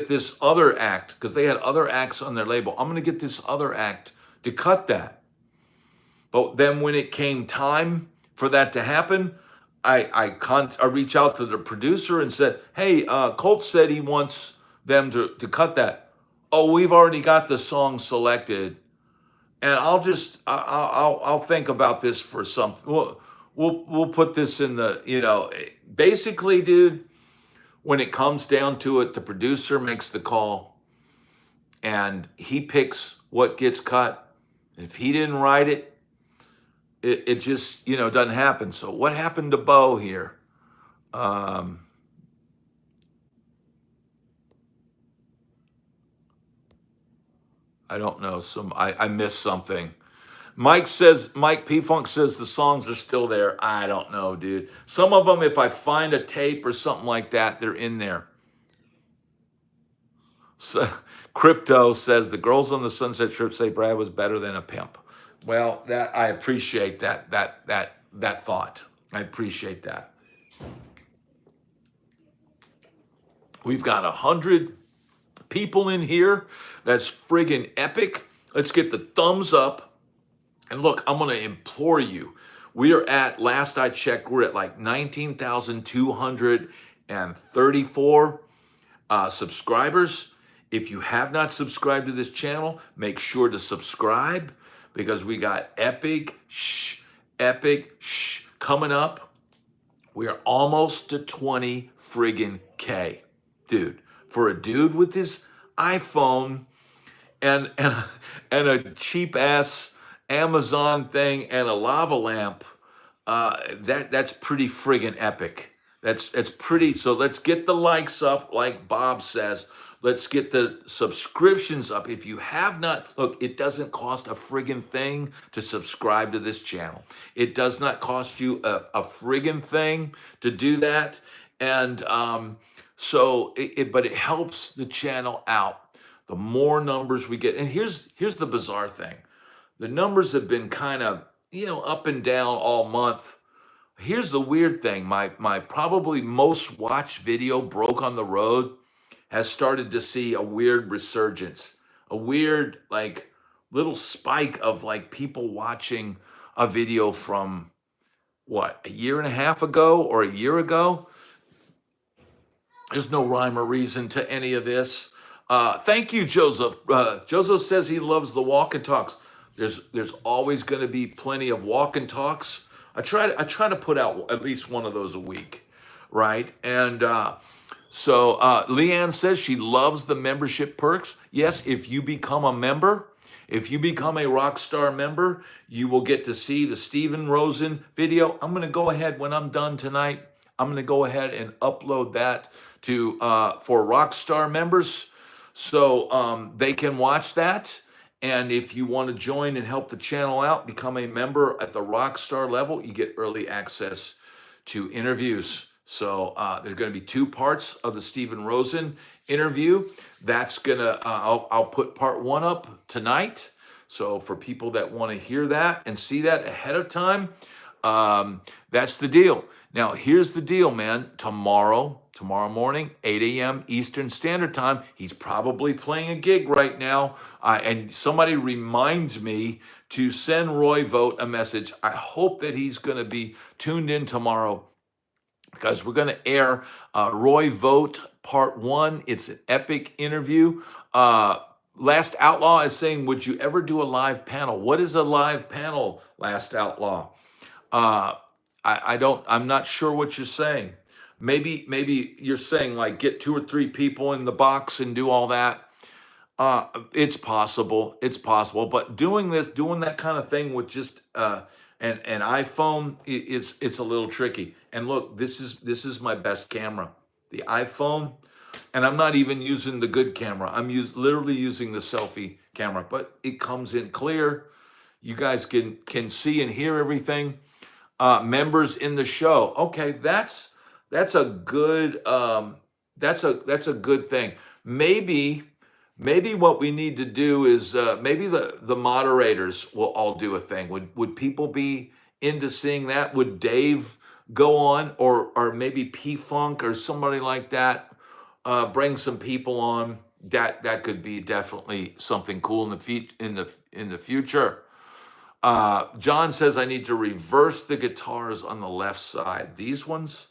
this other act, because they had other acts on their label. I'm gonna get this other act to cut that. But then when it came time for that to happen, I reached out to the producer and said, hey, Colt said he wants them to cut that. Oh, we've already got the song selected, and I'll think about this for something. We'll put this in the, basically, dude, when it comes down to it, the producer makes the call and he picks what gets cut. If he didn't write it, it just, doesn't happen. So what happened to Bo here? I don't know. I missed something. Mike P. Funk says the songs are still there. I don't know, dude. Some of them, if I find a tape or something like that, they're in there. So, Crypto says the girls on the Sunset Strip say Brad was better than a pimp. Well, that I appreciate that thought. I appreciate that. We've got 100 people in here. That's friggin' epic. Let's get the thumbs up. And look, I'm going to implore you. We are at, last I checked, we're at like 19,234 subscribers. If you have not subscribed to this channel, make sure to subscribe, because we got epic coming up. We are almost to 20 friggin' K. Dude, for a dude with his iPhone and a cheap ass Amazon thing and a lava lamp, that's pretty friggin' epic. That's pretty. So let's get the likes up, like Bob says. Let's get the subscriptions up. If you have not, look, it doesn't cost a friggin' thing to subscribe to this channel. It does not cost you a friggin' thing to do that. And but it helps the channel out. The more numbers we get, and here's the bizarre thing. The numbers have been kind of, up and down all month. Here's the weird thing. My probably most watched video, Broke on the Road, has started to see a weird resurgence, a weird like little spike of like people watching a video from what, a year and a half ago or a year ago. There's no rhyme or reason to any of this. Thank you, Joseph. Joseph says he loves the walk and talks. There's always going to be plenty of walk and talks. I try to put out at least one of those a week, right? And so Leanne says she loves the membership perks. Yes, if you become a member, if you become a Rockstar member, you will get to see the Steven Rosen video. I'm going to go ahead when I'm done tonight. I'm going to go ahead and upload that to for Rockstar members, so they can watch that. And if you want to join and help the channel out, become a member at the Rockstar level, you get early access to interviews. So there's going to be 2 parts of the Steven Rosen interview. That's gonna I'll put part 1 up tonight. So for people that want to hear that and see that ahead of time, that's the deal. Now here's the deal, man. Tomorrow morning, 8 a.m. Eastern Standard Time. He's probably playing a gig right now. And somebody reminds me to send Roy Vogt a message. I hope that he's going to be tuned in tomorrow, because we're going to air Roy Vogt Part 1. It's an epic interview. Last Outlaw is saying, would you ever do a live panel? What is a live panel, Last Outlaw? I'm not sure what you're saying. Maybe you're saying like get 2 or 3 people in the box and do all that. It's possible. It's possible. But doing that kind of thing with just an iPhone, it's a little tricky. And look, this is my best camera, the iPhone, and I'm not even using the good camera. I'm literally using the selfie camera, but it comes in clear. You guys can see and hear everything. Members in the show. Okay, that's a good that's a good thing. Maybe what we need to do is maybe the moderators will all do a thing. Would people be into seeing that? Would Dave go on, or maybe P-Funk or somebody like that, bring some people on. That could be definitely something cool in the future. John says I need to reverse the guitars on the left side. These ones.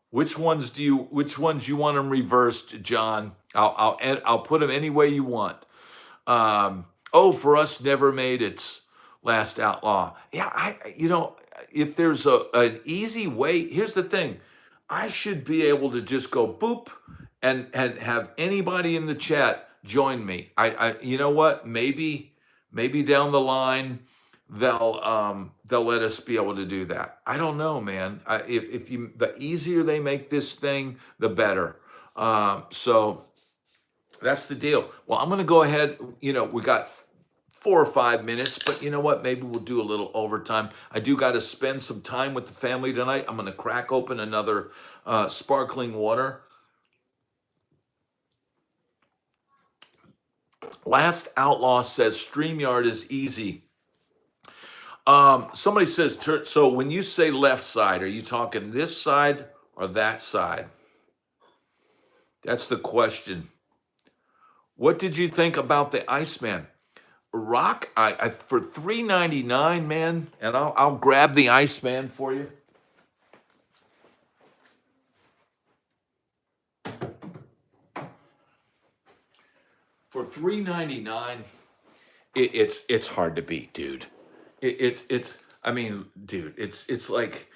Which ones you want them reversed, John? I'll put them any way you want. Oh, for us, never made it's Last Outlaw. Yeah, if there's an easy way, here's the thing. I should be able to just go boop and have anybody in the chat join me. You know what? Maybe down the line they'll let us be able to do that. I don't know, man. If you the easier they make this thing, the better. So that's the deal. Well, I'm going to go ahead. We got 4 or 5 minutes, but you know what? Maybe we'll do a little overtime. I do got to spend some time with the family tonight. I'm going to crack open another sparkling water. Last Outlaw says StreamYard is easy. Somebody says, so when you say left side, are you talking this side or that side? That's the question. What did you think about the Iceman? Rock, for $3.99, man, and I'll grab the Iceman for you. For $3.99, it's hard to beat, dude. I mean, dude, it's like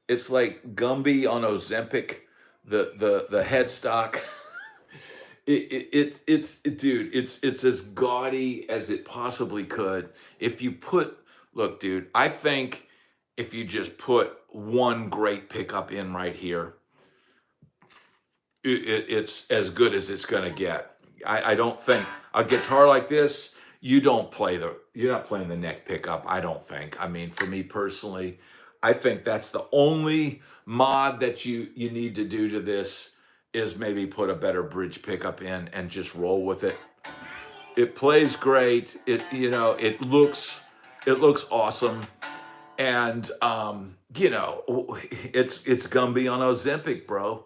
Gumby on Ozempic, the headstock. Dude, it's as gaudy as it possibly could. Look, dude, I think if you just put one great pickup in right here, it's as good as it's gonna get. I don't think a guitar like this, you're not playing the neck pickup, I don't think. I mean, for me personally, I think that's the only mod that you need to do to this, is maybe put a better bridge pickup in and just roll with it. It plays great. It looks awesome. And it's Gumby on Ozempic, bro.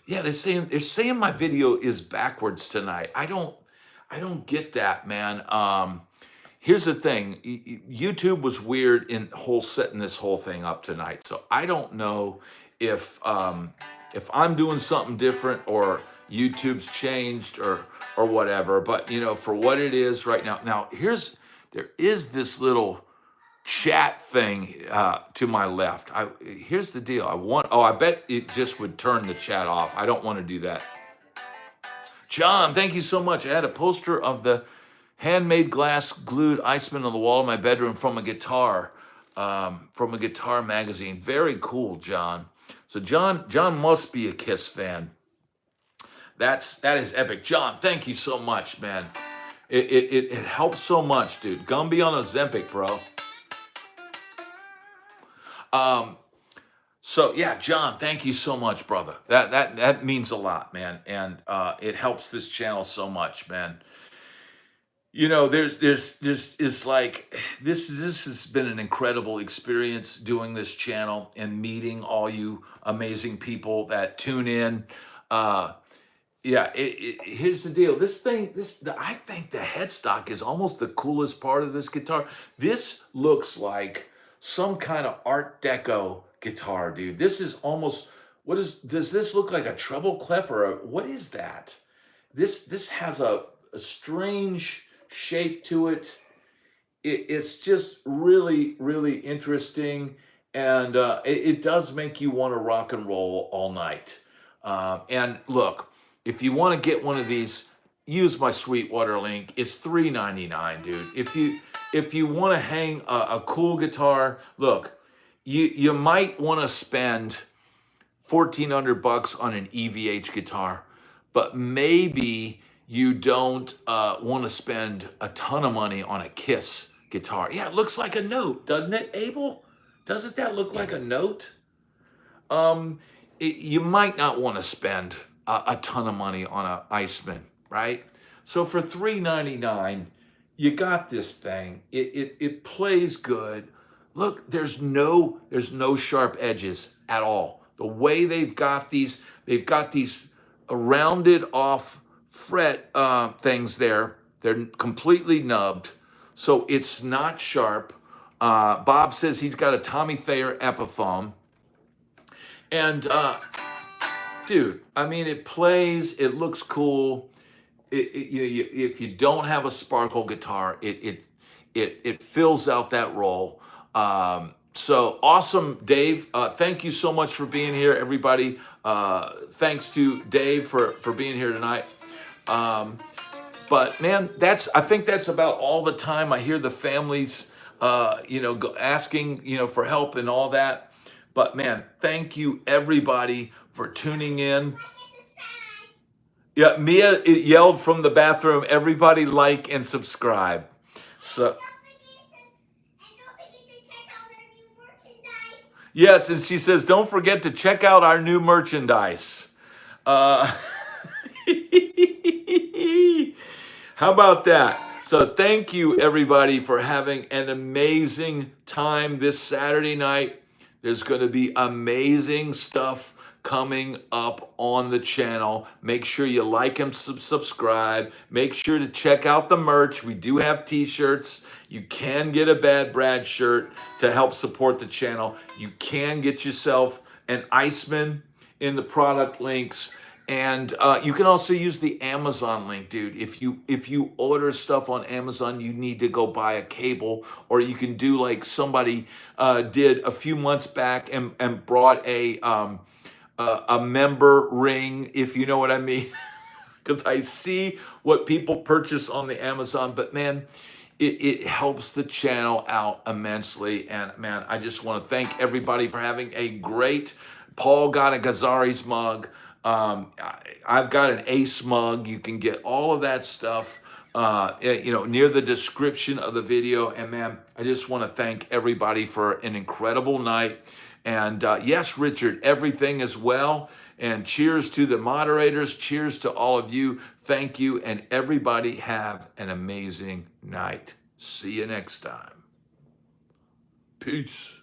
They're saying my video is backwards tonight. I don't get that, man. Here's the thing. YouTube was weird in setting this whole thing up tonight. So I don't know if I'm doing something different or YouTube's changed or whatever. But for what it is right now. Now there is this little chat thing to my left. Here's the deal. I bet it just would turn the chat off. I don't want to do that. John, thank you so much. I had a poster of the handmade glass glued Iceman on the wall of my bedroom from a guitar magazine. Very cool, John. So John must be a Kiss fan. That is epic. John, thank you so much, man. It helps so much, dude. Gumby on Ozempic, bro. So yeah, John, thank you so much, brother. That means a lot, man, and it helps this channel so much, man. It's like this has been an incredible experience doing this channel and meeting all you amazing people that tune in. Here's the deal. I think the headstock is almost the coolest part of this guitar. This looks like some kind of Art Deco guitar, dude. This is almost, does this look like a treble clef or what is that? This has a strange shape to it. It's just really, really interesting. And it does make you want to rock and roll all night. And look, if you want to get one of these, use my Sweetwater link. It's $3.99, dude. If you want to hang a cool guitar, look, you might want to spend $1,400 on an EVH guitar, but maybe you don't want to spend a ton of money on a Kiss guitar. Yeah, it looks like a note, doesn't it, Abel? Doesn't that look like a note? You might not want to spend a ton of money on an Iceman, right? So for $3.99, you got this thing. It plays good. Look, there's no sharp edges at all. The way they've got these rounded off fret things there. They're completely nubbed, so it's not sharp. Bob says he's got a Tommy Thayer Epiphone, and dude, I mean, it plays. It looks cool. If you don't have a sparkle guitar, it fills out that role. So awesome, Dave. Thank you so much for being here, everybody. Thanks to Dave for being here tonight. But man, I think that's about all the time. I hear the families, asking, for help and all that. But man, thank you everybody for tuning in. Yeah, Mia yelled from the bathroom, everybody like and subscribe. So yes, and she says, don't forget to check out our new merchandise. How about that? So thank you, everybody, for having an amazing time this Saturday night. There's going to be amazing stuff coming up on the channel. Make sure you like and subscribe. Make sure to check out the merch. We do have t-shirts. You can get a Bad Brad shirt to help support the channel. You can get yourself an Iceman in the product links. And you can also use the Amazon link, dude. If you order stuff on Amazon, you need to go buy a cable, or you can do like somebody did a few months back and brought a member ring, if you know what I mean. Because I see what people purchase on the Amazon, but man, it helps the channel out immensely. And man, I just want to thank everybody for having a great. Paul got a Gazzari's mug. I've got an Ace mug. You can get all of that stuff, near the description of the video. And man, I just want to thank everybody for an incredible night. And yes, Richard, everything is well. And cheers to the moderators. Cheers to all of you. Thank you. And everybody have an amazing night. See you next time. Peace.